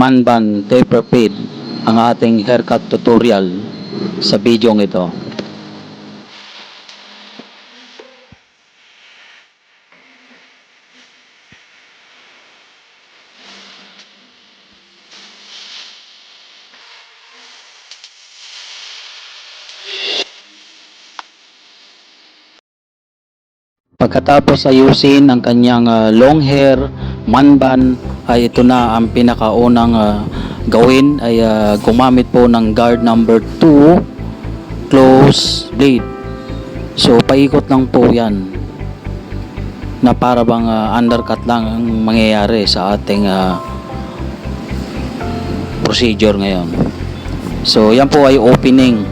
Manban Taper Fade ang ating haircut tutorial sa video ito. Pagkatapos ayusin ang kanyang long hair, manban, ay ito na ang pinakaunang gawin ay gumamit po ng guard number 2 close blade. So paikot lang po yan na para bang undercut lang ang mangyayari sa ating procedure ngayon. So yan po ay opening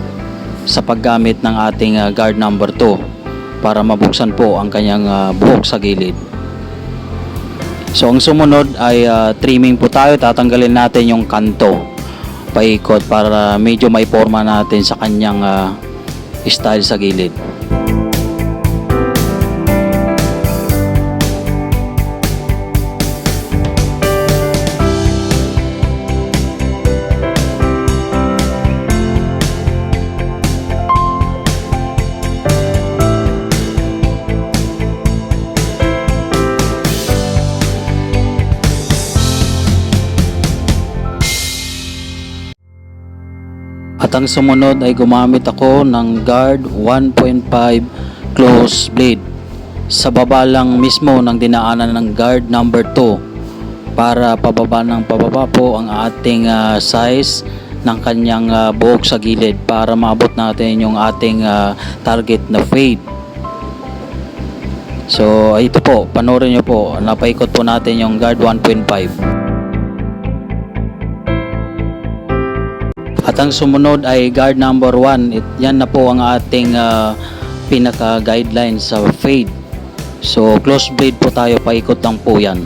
sa paggamit ng ating guard number 2 para mabuksan po ang kanyang buhok sa gilid. So ang sumunod ay trimming po tayo. Tatanggalin natin yung kanto paikot para medyo may forma natin sa kanyang style sa gilid. At ang sumunod ay gumamit ako ng guard 1.5 close blade. Sa baba lang mismo ng dinaanan ng guard number 2 para pababa ng pababa po ang ating size ng kanyang buhok sa gilid para maabot natin yung ating target na fade. So ito po, panoorin nyo po, napaikot po natin yung guard 1.5. At ang sumunod ay guard number 1. Yan na po ang ating pinaka-guideline sa fade. So close blade po tayo, paikot lang po yan.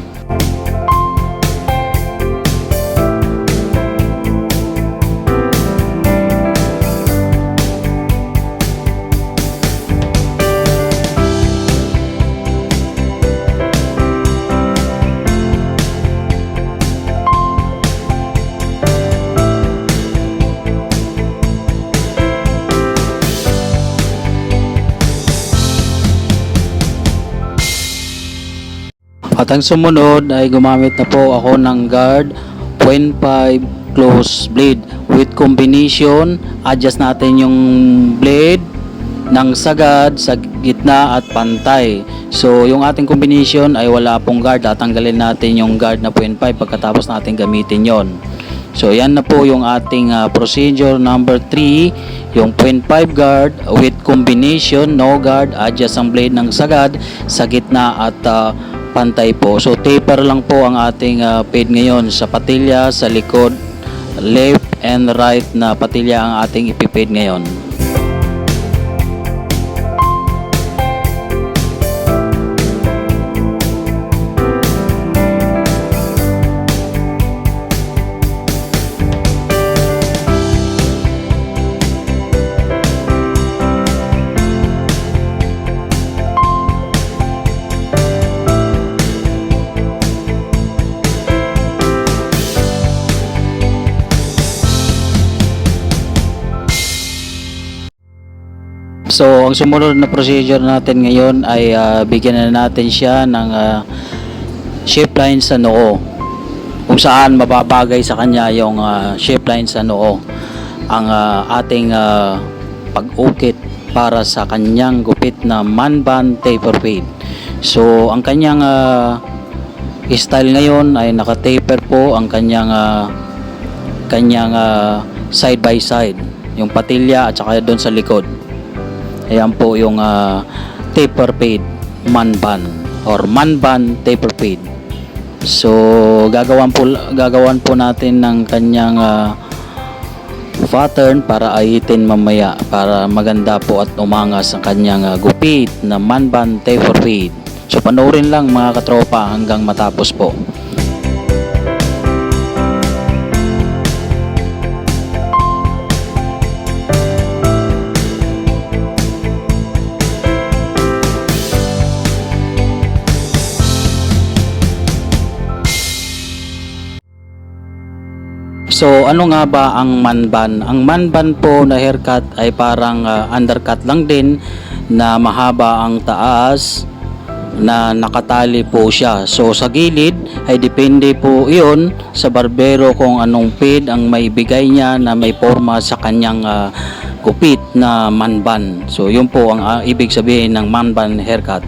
At ang sumunod ay gumamit na po ako ng guard 0.5 close blade with combination. Adjust natin yung blade ng sagad sa gitna at pantay. So yung ating combination ay wala pong guard. Tatanggalin natin yung guard na 0.5 pagkatapos natin gamitin yon. So yan na po yung ating procedure number 3, yung 0.5 guard with combination, no guard, adjust ang blade ng sagad sa gitna at pantay po. So taper lang po ang ating fade ngayon sa patilya, sa likod, left and right na patilya ang ating ipipade ngayon. So ang sumunod na procedure natin ngayon ay bigyan na natin siya ng shape line sa noo, kung saan mababagay sa kanya yung shape line sa noo ang ating pag-ukit para sa kanyang gupit na manban taper fade. So ang kanyang style ngayon ay naka-taper po ang kanyang side by side, yung patilya at saka doon sa likod. Ayan po yung taper fade manban or manban taper fade. So gagawan po natin ng kanyang pattern para ahitin mamaya para maganda po at umangas ang kanyang gupit na manban taper fade. So panoorin lang mga katropa hanggang matapos po. So ano nga ba ang manban? Ang manban po na haircut ay parang undercut lang din na mahaba ang taas na nakatali po siya. So sa gilid ay depende po iyon sa barbero kung anong fade ang maibigay niya na may forma sa kanyang gupit na manban. So yun po ang ibig sabihin ng manban haircut.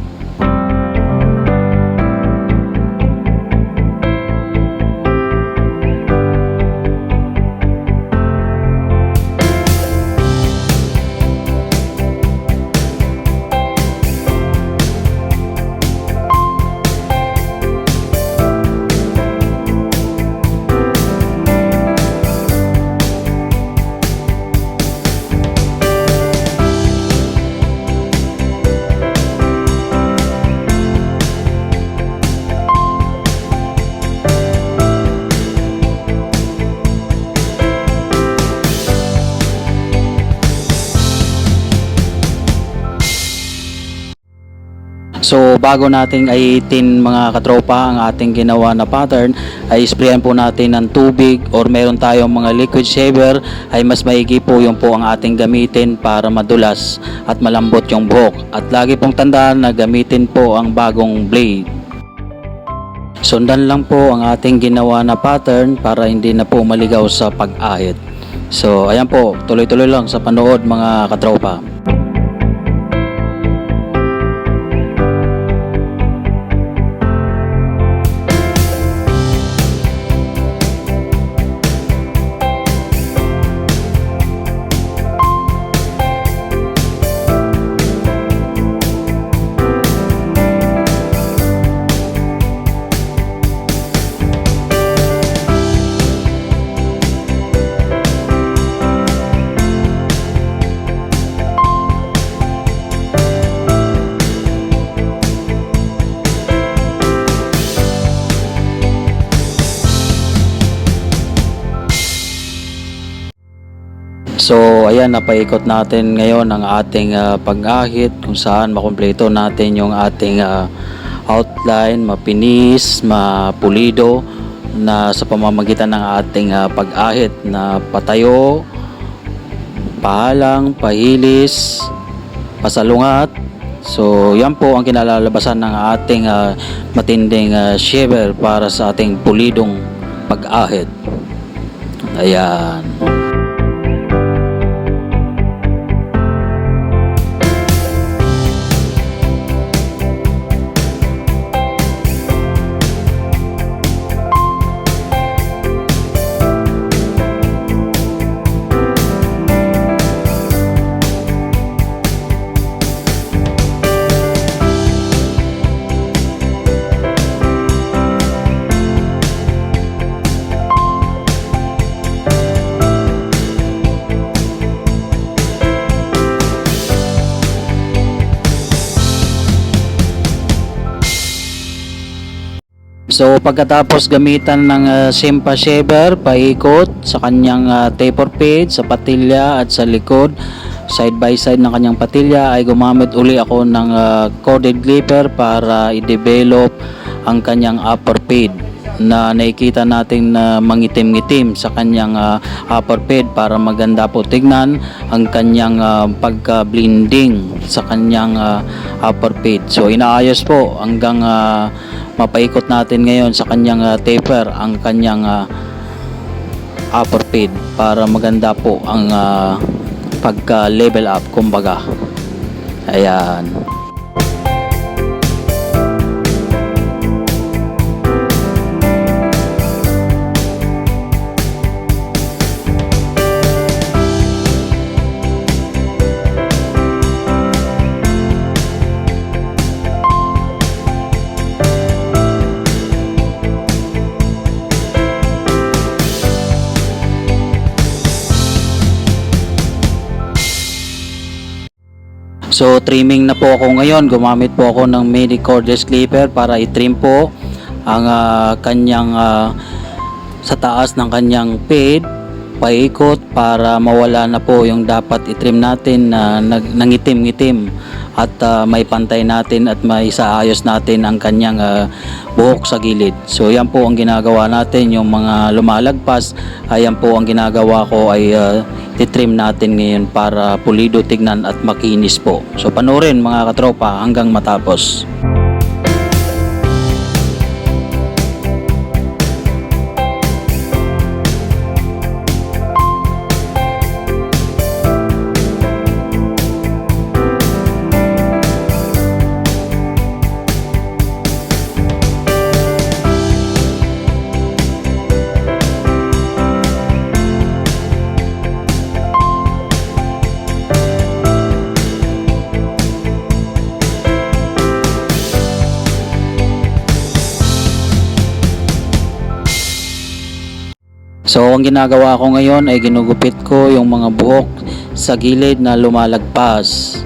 So bago nating ayitin mga katropa ang ating ginawa na pattern, ay sprayan po natin ng tubig or meron tayong mga liquid shaver, ay mas maigi po yung po ang ating gamitin para madulas at malambot yung buhok. At lagi pong tandaan na gamitin po ang bagong blade. Sundan lang po ang ating ginawa na pattern para hindi na po maligaw sa pag-ahit. So ayan po, tuloy-tuloy lang sa panood mga katropa. So ayan, napaikot natin ngayon ang ating pag-ahit kung saan makumpleto natin yung ating outline, mapinis, mapulido na sa pamamagitan ng ating pag-ahit na patayo, pahalang, pahilis, pasalungat. So yan po ang kinalalabasan ng ating matinding shaver para sa ating pulidong pag-ahit. Ayan. So pagkatapos gamitan ng Simpa shaver, paikot sa kanyang taper fade sa patilya at sa likod, side by side ng kanyang patilya, ay gumamit uli ako ng corded clipper para i-develop ang kanyang upper fade na nakikita natin na mangitim-ngitim sa kanyang upper fade para maganda po tignan ang kanyang pagka-blending sa kanyang upper fade. So inaayos po hanggang mapaikot natin ngayon sa kanyang taper ang kanyang upper fade para maganda po ang pagka level up kumbaga. Ayan. So trimming na po ako ngayon. Gumamit po ako ng mini cordless clipper para i-trim po ang kanyang sa taas ng kanyang fade paikot para mawala na po yung dapat itrim natin na nangitim-ngitim at may pantay natin at may saayos natin ang kanyang buhok sa gilid. So yan po ang ginagawa natin, yung mga lumalagpas, ayan po ang ginagawa ko ay titrim natin ngayon para pulido tignan at makinis po. So panoorin mga katropa hanggang matapos. So ang ginagawa ko ngayon ay ginugupit ko yung mga buhok sa gilid na lumalagpas.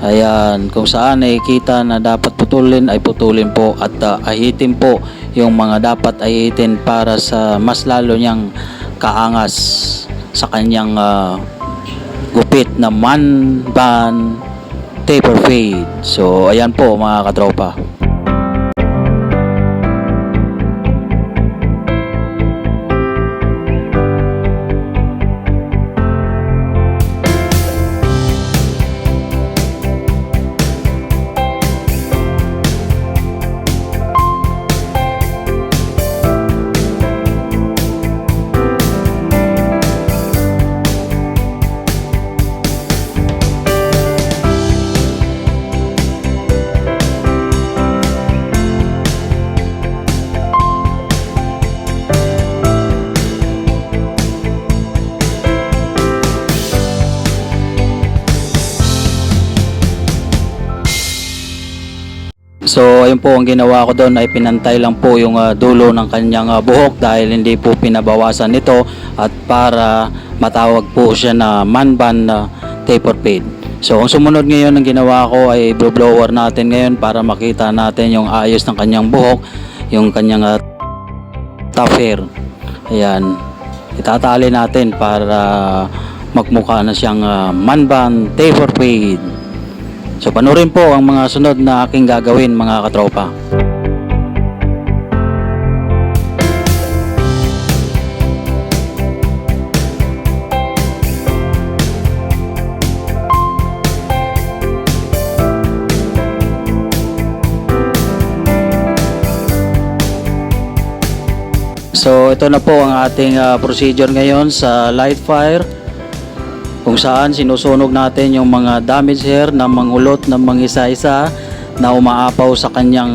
Ayan, kung saan nakikita na dapat putulin ay putulin po at ahitin po yung mga dapat ahitin para sa mas lalo niyang kaangas sa kanyang gupit na man bun taper fade. So ayan po mga katropa. So ayun po ang ginawa ko doon ay pinantay lang po yung dulo ng kanyang buhok dahil hindi po pinabawasan ito at para matawag po siya na man bun taper fade. So ang sumunod ngayon ang ginawa ko ay blower natin ngayon para makita natin yung ayos ng kanyang buhok, yung kanyang top hair. Ayan, itatali natin para magmukha na siyang man bun taper fade. So panoorin po ang mga sunod na aking gagawin mga katropa. So ito na po ang ating procedure ngayon sa light fire, kung saan sinusunog natin yung mga damaged hair na mangulot ng mga isa-isa na umaapaw sa kanyang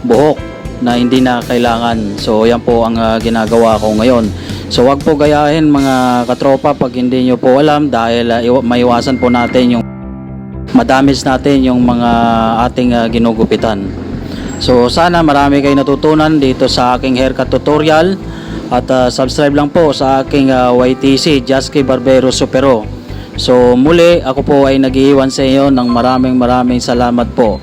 buhok na hindi na kailangan. So yan po ang ginagawa ko ngayon. So wag po gayahin mga katropa pag hindi nyo po alam dahil maiwasan po natin yung madamage natin yung mga ating ginugupitan. So sana marami kayo natutunan dito sa aking haircut tutorial. At subscribe lang po sa aking YTC Jasky Barbero Supero. So muli ako po ay nag-iwan sa iyo ng maraming salamat po.